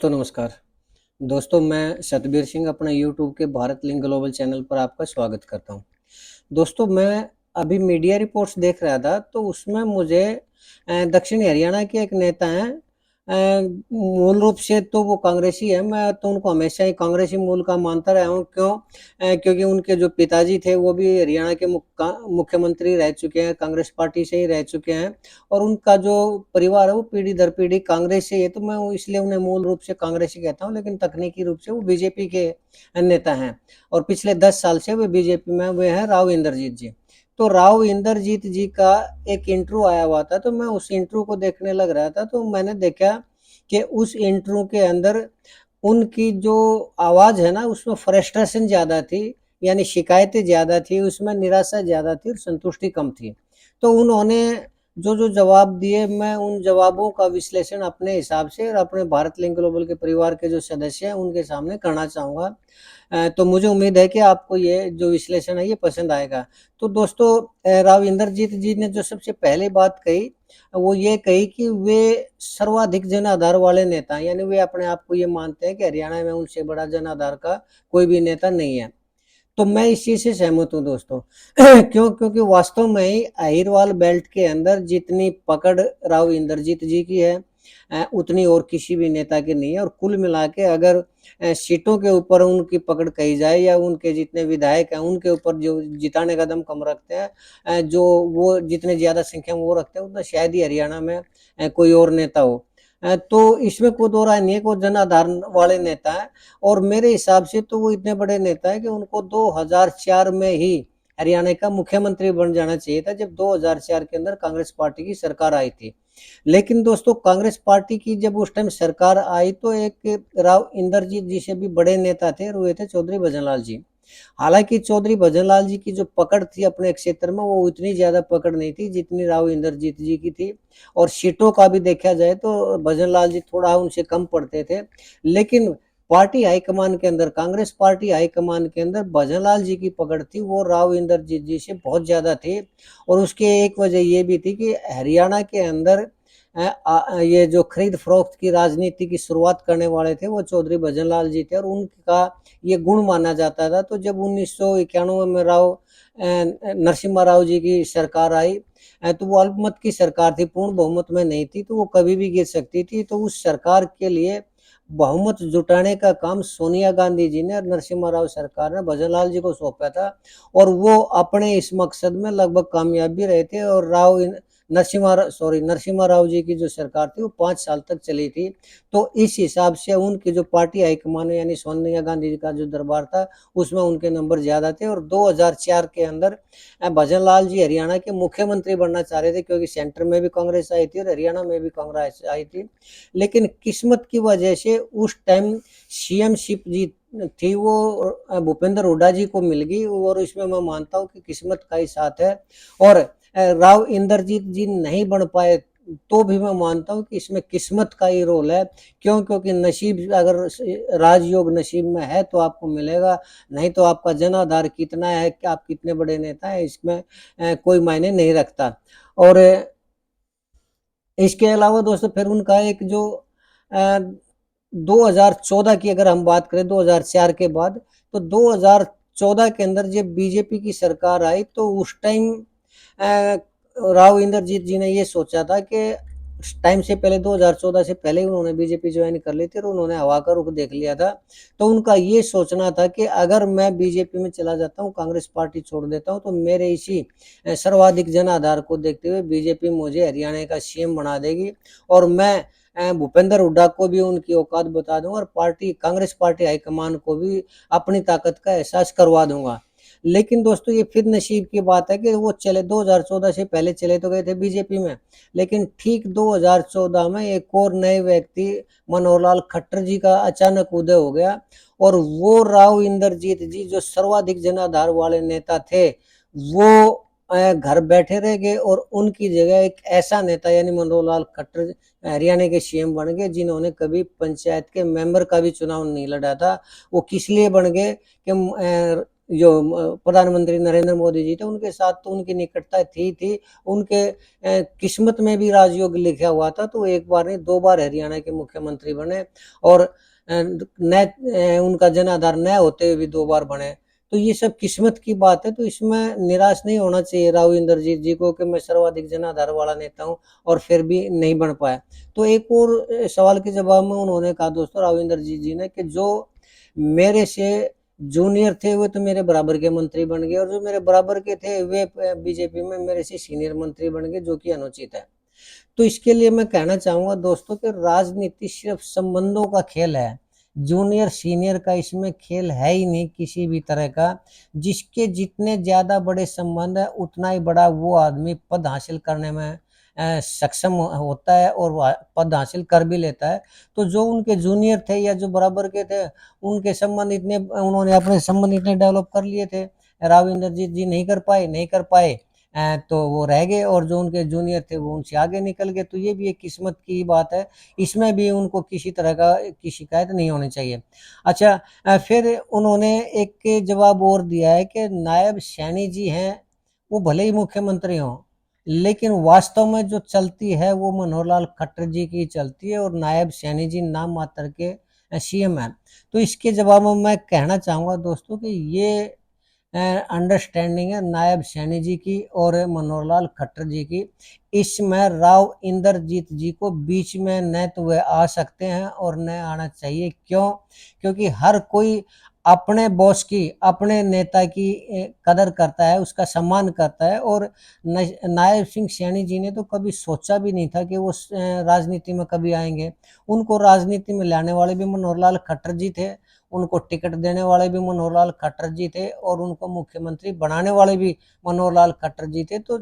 दोस्तों नमस्कार। दोस्तों मैं सतबीर सिंह अपना यूट्यूब के भारत लिंक ग्लोबल चैनल पर आपका स्वागत करता हूँ। दोस्तों मैं अभी मीडिया रिपोर्ट्स देख रहा था तो उसमें मुझे दक्षिणी हरियाणा के एक नेता हैं, मूल रूप से तो वो कांग्रेसी है। मैं तो उनको हमेशा ही कांग्रेसी मूल का मानता रहा हूँ। क्यों? क्योंकि उनके जो पिताजी थे वो भी हरियाणा के मुख्यमंत्री रह चुके हैं, कांग्रेस पार्टी से ही रह चुके हैं और उनका जो परिवार है वो पीढ़ी दर पीढ़ी कांग्रेस से ही है। तो मैं इसलिए उन्हें मूल रूप से कांग्रेसी कहता हूँ, लेकिन तकनीकी रूप से वो बीजेपी के नेता हैं और पिछले 10 साल से वे बीजेपी में वे हैं राव इंद्रजीत जी। तो राव इंद्रजीत जी का एक इंटरव्यू आया हुआ था, तो मैं उस इंटरव्यू को देखने लग रहा था तो मैंने देखा कि उस इंटरव्यू के अंदर उनकी जो आवाज़ है ना उसमें फ्रस्ट्रेशन ज़्यादा थी, यानी शिकायतें ज़्यादा थी, उसमें निराशा ज़्यादा थी और संतुष्टि कम थी। तो उन्होंने जो जवाब दिए, मैं उन जवाबों का विश्लेषण अपने हिसाब से और अपने भारत लिंक ग्लोबल के परिवार के जो सदस्य हैं उनके सामने करना चाहूँगा। तो मुझे उम्मीद है कि आपको ये जो विश्लेषण है ये पसंद आएगा। तो दोस्तों राव इंद्रजीत जी ने जो सबसे पहले बात कही वो ये कही कि वे सर्वाधिक जन आधार वाले नेता हैं, यानी वे अपने आप को ये मानते हैं कि हरियाणा में उनसे बड़ा जन आधार का कोई भी नेता नहीं है। तो मैं इस चीज़ से सहमत हूँ दोस्तों। क्यों? क्योंकि वास्तव में ही अहिरवाल बेल्ट के अंदर जितनी पकड़ राव इंद्रजीत जी की है उतनी और किसी भी नेता की नहीं है। और कुल मिला के अगर सीटों के ऊपर उनकी पकड़ कही जाए या उनके जितने विधायक हैं उनके ऊपर जो जिताने का दम कम रखते हैं, जो वो जितने ज़्यादा संख्या में वो रखते हैं उतना शायद ही हरियाणा में कोई और नेता हो। तो इसमें कोई दो राय नहीं है, वो जन आधार वाले नेता है और मेरे हिसाब से तो वो इतने बड़े नेता है कि उनको 2004 में ही हरियाणा का मुख्यमंत्री बन जाना चाहिए था, जब 2004 के अंदर कांग्रेस पार्टी की सरकार आई थी। लेकिन दोस्तों कांग्रेस पार्टी की जब उस टाइम सरकार आई तो एक राव इंद्रजीत जी से भी बड़े नेता थे और वे थे चौधरी भजनलाल जी। हालांकि चौधरी भजनलाल जी की जो पकड़ थी अपने क्षेत्र में वो इतनी ज्यादा पकड़ नहीं थी जितनी राव इंद्रजीत जी की थी। और सीटों का भी देखा जाए तो भजनलाल जी थोड़ा उनसे कम पड़ते थे। लेकिन पार्टी हाईकमान के अंदर, कांग्रेस पार्टी हाईकमान के अंदर भजनलाल जी की पकड़ थी वो राव इंद्रजीत जी से बहुत ज्यादा थी। और उसके एक वजह ये भी थी कि हरियाणा के अंदर ये जो खरीद फरोख्त की राजनीति की शुरुआत करने वाले थे वो चौधरी भजनलाल जी थे और उनका ये गुण माना जाता था। तो जब 1991 में नरसिम्हा राव जी की सरकार आई तो वो अल्पमत की सरकार थी, पूर्ण बहुमत में नहीं थी, तो वो कभी भी गिर सकती थी। तो उस सरकार के लिए बहुमत जुटाने का काम सोनिया गांधी जी ने और नरसिम्हा राव सरकार ने भजनलाल जी को सौंपा था और वो अपने इस मकसद में लगभग कामयाब भी रहे थे। और नरसिम्हा राव जी की जो सरकार थी वो 5 साल तक चली थी। तो इस हिसाब से उनकी जो पार्टी हाईकमान यानी सोनिया गांधी जी का जो दरबार था उसमें उनके नंबर ज्यादा थे। और 2004 के अंदर भजनलाल जी हरियाणा के मुख्यमंत्री बनना चाह रहे थे, क्योंकि सेंटर में भी कांग्रेस आई थी और हरियाणा में भी कांग्रेस आई थी। लेकिन किस्मत की वजह से उस टाइम सीएमशिप जी थी वो भूपेंद्र हुड्डा जी को मिल गई और इसमें मैं मानता हूँ कि किस्मत का ही साथ है। और राव इंद्रजीत जी नहीं बन पाए तो भी मैं मानता हूँ कि इसमें किस्मत का ही रोल है। क्यों? क्योंकि नसीब, अगर राजयोग नसीब में है तो आपको मिलेगा, नहीं तो आपका जनाधार कितना है कि आप कितने बड़े नेता है इसमें कोई मायने नहीं रखता। और इसके अलावा दोस्तों फिर उनका एक जो 2014 की अगर हम बात करें 2004 के बाद, तो 2014 के अंदर जब बीजेपी की सरकार आई तो उस टाइम राव इंद्रजीत जी ने ये सोचा था कि टाइम से पहले 2014 से पहले ही उन्होंने बीजेपी ज्वाइन कर ली थी और उन्होंने हवा का रुख देख लिया था। तो उनका ये सोचना था कि अगर मैं बीजेपी में चला जाता हूँ, कांग्रेस पार्टी छोड़ देता हूँ, तो मेरे इसी सर्वाधिक जन आधार को देखते हुए बीजेपी मुझे हरियाणा का सीएम बना देगी और मैं भूपेंद्र हुड्डा को भी उनकी औकात बता दूंगा और कांग्रेस पार्टी हाईकमान को भी अपनी ताकत का एहसास करवा दूंगा। लेकिन दोस्तों ये फिर नसीब की बात है कि वो चले 2014 से पहले चले तो गए थे बीजेपी में, लेकिन ठीक 2014 में एक और नए व्यक्ति मनोहर लाल खट्टर जी का अचानक उदय हो गया और वो राव इंद्रजीत जी जो सर्वाधिक जनाधार वाले नेता थे वो घर बैठे रह गए और उनकी जगह एक ऐसा नेता यानी मनोहर लाल खट्टर हरियाणा के सीएम बन गए जिन्होंने कभी पंचायत के मेंबर का भी चुनाव नहीं लड़ा था। वो किस लिए बन गए कि जो प्रधानमंत्री नरेंद्र मोदी जी थे उनके साथ तो उनकी निकटता थी। उनके किस्मत में भी राजयोग लिखा हुआ था, तो एक बार नहीं 2 बार हरियाणा के मुख्यमंत्री बने और नए उनका जनाधार नया होते हुए भी 2 बार बने। तो ये सब किस्मत की बात है, तो इसमें निराश नहीं होना चाहिए राव इंद्रजीत जी को कि मैं सर्वाधिक जनाधार वाला नेता हूँ और फिर भी नहीं बन पाया। तो एक और सवाल के जवाब में उन्होंने कहा दोस्तों राव इंद्रजीत जी ने कि जो मेरे से जूनियर थे वो तो मेरे बराबर के मंत्री बन गए और जो मेरे बराबर के थे वे बीजेपी में मेरे से सीनियर मंत्री बन गए, जो कि अनुचित है। तो इसके लिए मैं कहना चाहूंगा दोस्तों कि राजनीति सिर्फ संबंधों का खेल है, जूनियर सीनियर का इसमें खेल है ही नहीं किसी भी तरह का। जिसके जितने ज्यादा बड़े संबंध है उतना ही बड़ा वो आदमी पद हासिल करने में सक्षम होता है और वह पद हासिल कर भी लेता है। तो जो उनके जूनियर थे या जो बराबर के थे उनके संबंध इतने उन्होंने अपने संबंध इतने डेवलप कर लिए थे, राव इंद्रजीत जी नहीं कर पाए तो वो रह गए और जो उनके जूनियर थे वो उनसे आगे निकल गए। तो ये भी एक किस्मत की बात है, इसमें भी उनको किसी तरह का की शिकायत नहीं होनी चाहिए। अच्छा, फिर उन्होंने एक जवाब और दिया है कि नायब सैनी जी हैं वो भले ही मुख्यमंत्री हों लेकिन वास्तव में जो चलती है वो मनोहर लाल खट्टर जी की चलती है और नायब सैनी जी नाम मात्र के सीएम है। तो इसके जवाब में मैं कहना चाहूंगा दोस्तों कि ये अंडरस्टैंडिंग है नायब सैनी जी की और मनोहर लाल खट्टर जी की। इसमें राव इंद्रजीत जी को बीच में न तो वे आ सकते हैं और न आना चाहिए। क्यों? क्योंकि हर कोई अपने बॉस की अपने नेता की कदर करता है, उसका सम्मान करता है और नायब सिंह सैनी जी ने तो कभी सोचा भी नहीं था कि वो राजनीति में कभी आएंगे। उनको राजनीति में लाने वाले भी मनोहर लाल खट्टर जी थे, उनको टिकट देने वाले भी मनोहर लाल खट्टर जी थे और उनको मुख्यमंत्री बनाने वाले भी मनोहर लाल खट्टर जी थे। तो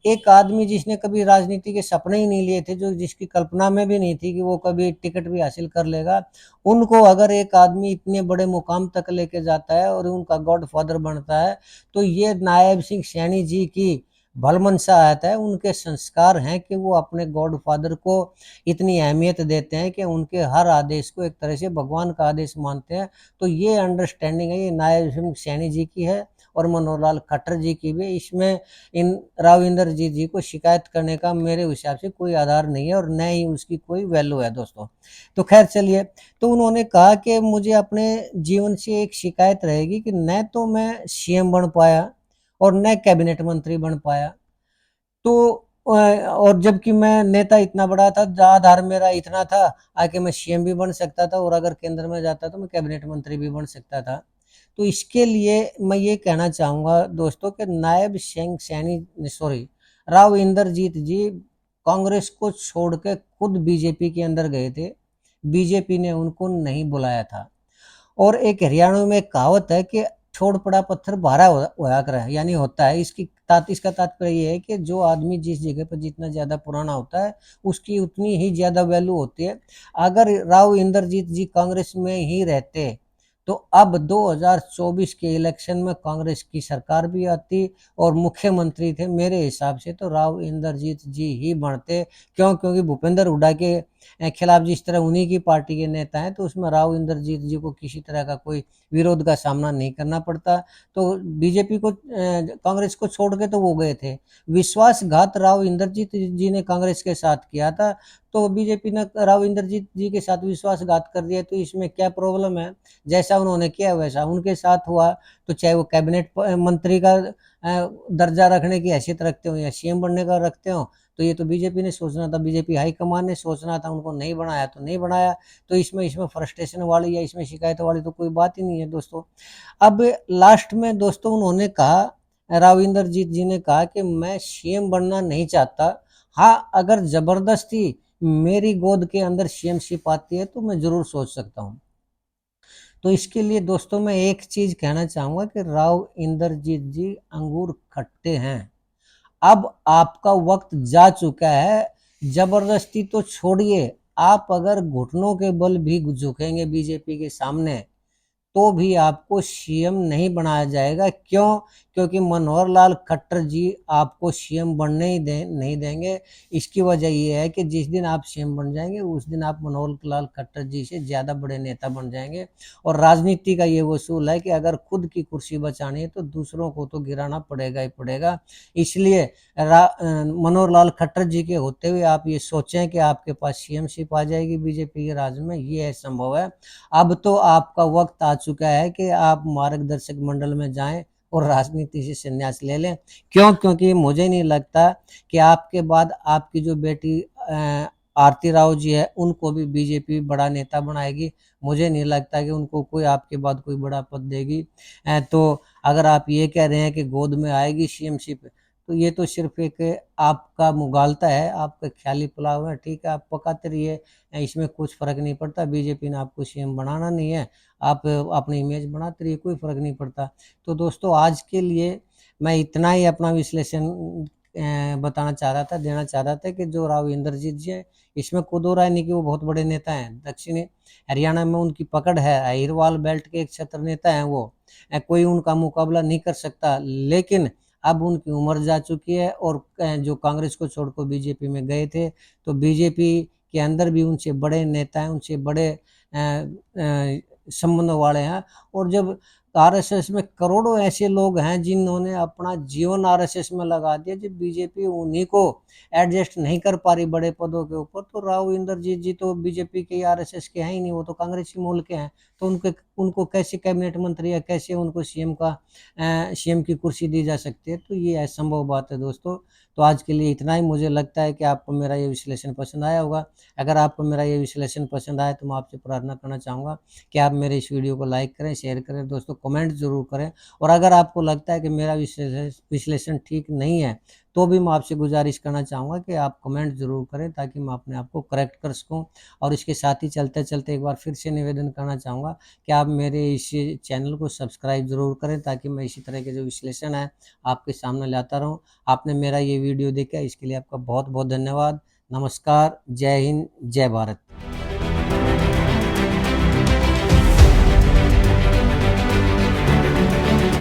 एक आदमी जिसने कभी राजनीति के सपने ही नहीं लिए थे, जो जिसकी कल्पना में भी नहीं थी कि वो कभी टिकट भी हासिल कर लेगा, उनको अगर एक आदमी इतने बड़े मुकाम तक लेके जाता है और उनका गॉड फादर बनता है तो ये नायब सिंह सैनी जी की भलमनसा आता है, उनके संस्कार हैं कि वो अपने गॉड फादर को इतनी अहमियत देते हैं कि उनके हर आदेश को एक तरह से भगवान का आदेश मानते हैं। तो ये अंडरस्टैंडिंग है, ये नायब सिंह सैनी जी की है और मनोहर लाल खट्टर जी की भी। इसमें इन राव इंद्रजीत जी को शिकायत करने का मेरे हिसाब से कोई आधार नहीं है और न ही उसकी कोई वैल्यू है दोस्तों। तो खैर चलिए, तो उन्होंने कहा कि मुझे अपने जीवन से एक शिकायत रहेगी कि न तो मैं सीएम बन पाया और न कैबिनेट मंत्री बन पाया। तो और जबकि मैं नेता इतना बड़ा था, आधार मेरा इतना था आके मैं सीएम भी बन सकता था और अगर केंद्र में जाता तो मैं कैबिनेट मंत्री भी बन सकता था। तो इसके लिए मैं ये कहना चाहूंगा दोस्तों कि नायब सिंह सैनी सॉरी राव इंद्रजीत जी कांग्रेस को छोड़ के खुद बीजेपी के अंदर गए थे, बीजेपी ने उनको नहीं बुलाया था। और एक हरियाणा में एक कहावत है कि छोड़ पड़ा पत्थर भारा होया करे, यानी होता है। इसका तात्पर्य ये है कि जो आदमी जिस जगह पर जितना ज्यादा पुराना होता है उसकी उतनी ही ज्यादा वैल्यू होती है। अगर राव इंद्रजीत जी कांग्रेस में ही रहते तो अब 2024 के इलेक्शन में कांग्रेस की सरकार भी आती और मुख्यमंत्री थे मेरे हिसाब से तो राव इंद्रजीत जी ही बनते। क्यों? क्योंकि भूपेंद्र हुड्डा के खिलाफ जिस तरह उन्हीं की पार्टी के नेता हैं तो उसमें राव इंद्रजीत जी को किसी तरह का कोई विरोध का सामना नहीं करना पड़ता। तो बीजेपी को कांग्रेस को छोड़ के तो वो गए थे। विश्वासघात राव इंद्रजीत जी ने कांग्रेस के साथ किया था, तो बीजेपी ने राव इंद्रजीत जी के साथ विश्वासघात कर दिया। तो इसमें क्या प्रॉब्लम है? जैसा उन्होंने किया वैसा उनके साथ हुआ। तो चाहे वो कैबिनेट मंत्री का दर्जा रखने की हैसियत रखते हो या सीएम बनने का रखते हो, तो ये तो बीजेपी ने सोचना था, बीजेपी हाईकमान ने सोचना था। उनको नहीं बनाया तो नहीं बनाया। तो इसमें इसमें फ्रस्ट्रेशन वाली या इसमें शिकायत वाली तो कोई बात ही नहीं है दोस्तों। अब लास्ट में दोस्तों उन्होंने कहा, राव इंद्रजीत जी ने कहा कि मैं सीएम बनना नहीं चाहता, हाँ अगर जबरदस्ती मेरी गोद के अंदर सीएमशिप आती है तो मैं जरूर सोच सकता हूँ। तो इसके लिए दोस्तों मैं एक चीज कहना चाहूंगा कि राव इंद्रजीत जी अंगूर खट्टे हैं। अब आपका वक्त जा चुका है, जबरदस्ती तो छोड़िए, आप अगर घुटनों के बल भी झुकेंगे बीजेपी के सामने तो भी आपको सीएम नहीं बनाया जाएगा। क्यों? क्योंकि मनोहर लाल खट्टर जी आपको सीएम बनने ही नहीं देंगे। इसकी वजह ये है कि जिस दिन आप सीएम बन जाएंगे उस दिन आप मनोहर लाल खट्टर जी से ज़्यादा बड़े नेता बन जाएंगे। और राजनीति का ये वसूल है कि अगर खुद की कुर्सी बचानी है तो दूसरों को तो गिराना पड़ेगा ही पड़ेगा। इसलिए मनोहर लाल खट्टर जी के होते हुए आप ये सोचें कि आपके पास सीएमशिप आ जाएगी बीजेपी के राज में, ये संभव है। अब तो आपका वक्त आ चुका है कि आप मार्गदर्शक मंडल में जाएं और राजनीति से संन्यास ले लें। क्यों? क्योंकि मुझे नहीं लगता कि आपके बाद आपकी जो बेटी आरती राव जी है उनको भी बीजेपी बड़ा नेता बनाएगी। मुझे नहीं लगता कि उनको कोई आपके बाद कोई बड़ा पद देगी। तो अगर आप ये कह रहे हैं कि गोद में आएगी सीएमशिप, तो ये तो सिर्फ एक आपका मुगालता है, आपका ख्याली पुलाव है। ठीक है, आप पकाते रहिए, इसमें कुछ फर्क नहीं पड़ता। बीजेपी ने आपको सीएम बनाना नहीं है, आप अपनी इमेज बनाते रहिए, कोई फर्क नहीं पड़ता। तो दोस्तों आज के लिए मैं इतना ही अपना विश्लेषण बताना चाह रहा था, देना चाह रहा था कि जो राव इंद्रजीत जी है, इसमें कोई दो राय नहीं कि वो बहुत बड़े नेता हैं। दक्षिणी हरियाणा में उनकी पकड़ है, अहिरवाल बेल्ट के एक छत्र नेता हैं वो, कोई उनका मुकाबला नहीं कर सकता। लेकिन अब उनकी उम्र जा चुकी है और जो कांग्रेस को छोड़कर बीजेपी में गए थे, तो बीजेपी के अंदर भी उनसे बड़े नेता हैं, उनसे बड़े संबंध वाले हैं। और जब आरएसएस में करोड़ों ऐसे लोग हैं जिन्होंने अपना जीवन आरएसएस में लगा दिया, जब बीजेपी उन्हीं को एडजस्ट नहीं कर पा रही बड़े पदों के ऊपर, तो राव इंद्रजीत जी तो बीजेपी के आरएसएस के हैं ही नहीं, वो तो कांग्रेस के मूल के हैं। तो उनको कैसे कैबिनेट मंत्री या कैसे उनको सीएम की कुर्सी दी जा सकती है? तो ये असंभव बात है दोस्तों। तो आज के लिए इतना ही। मुझे लगता है कि आपको मेरा ये विश्लेषण पसंद आया होगा। अगर आपको मेरा ये विश्लेषण पसंद आया तो मैं आपसे प्रार्थना करना चाहूँगा कि आप मेरे इस वीडियो को लाइक करें, शेयर करें, दोस्तों कमेंट जरूर करें। और अगर आपको लगता है कि मेरा विश्लेषण ठीक नहीं है, तो भी मैं आपसे गुजारिश करना चाहूँगा कि आप कमेंट जरूर करें ताकि मैं अपने आप को करेक्ट कर सकूँ। और इसके साथ ही चलते चलते एक बार फिर से निवेदन करना चाहूँगा कि आप मेरे इस चैनल को सब्सक्राइब जरूर करें ताकि मैं इसी तरह के जो विश्लेषण है आपके सामने लाता रहूँ। आपने मेरा ये वीडियो देखा, इसके लिए आपका बहुत बहुत धन्यवाद। नमस्कार, जय हिंद, जय भारत।